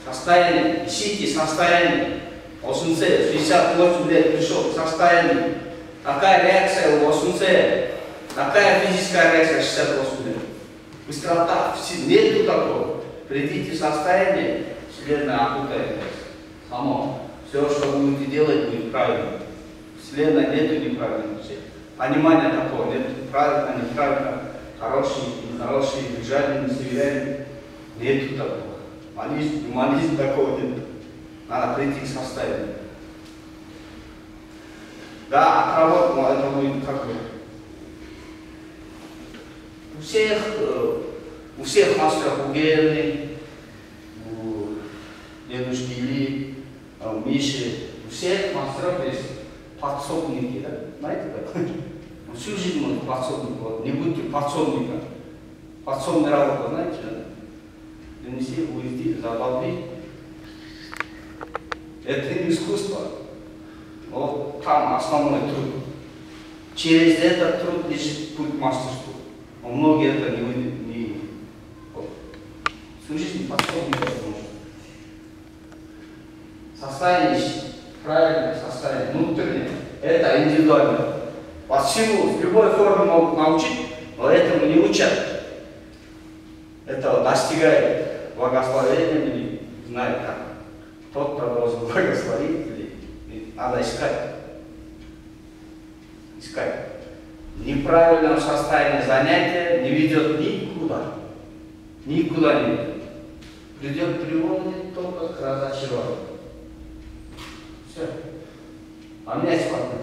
состояние, ищите состояние. 68 лет пришел, состояние. Какая реакция у 80, какая физическая реакция 68 лет. Быстрота, нету такого. Придите в состояние, Вселенная окутает вас. Само. Все, что будете делать, будет правильно. Вселенная нету неправильности. Понимания такого нет. Правильно, неправильно, хорошие, нехорошие, движения, несовершенные. Нету такого. Гуманизм такого нет. Надо прийти к состоянию. Да, отработать, но это будет как бы. У всех мастеров, у Герны, у дедушки Или, у Миши, у всех мастеров есть подсобники, да? Знаете как? Всю жизнь он подсобник, вот. Не будьте подсобником. Подсобная работа, знаете, да? Донеси, увезти, заболби. Это не искусство. Вот там основной труд. Через этот труд лежит путь к мастерству. Но многие это не вот. Всю жизнь подсобником может. Состояние, правильное состояние, внутреннее, это индивидуально. По всему, в любой форме могут научить, но этому не учат. Это достигает благословения или знает как. Тот-то должен благословить, или надо искать. Искать. Неправильное состояние занятия не ведет никуда. Никуда не ведет. Приводит только к разочарованию. Все. А у меня есть партнер.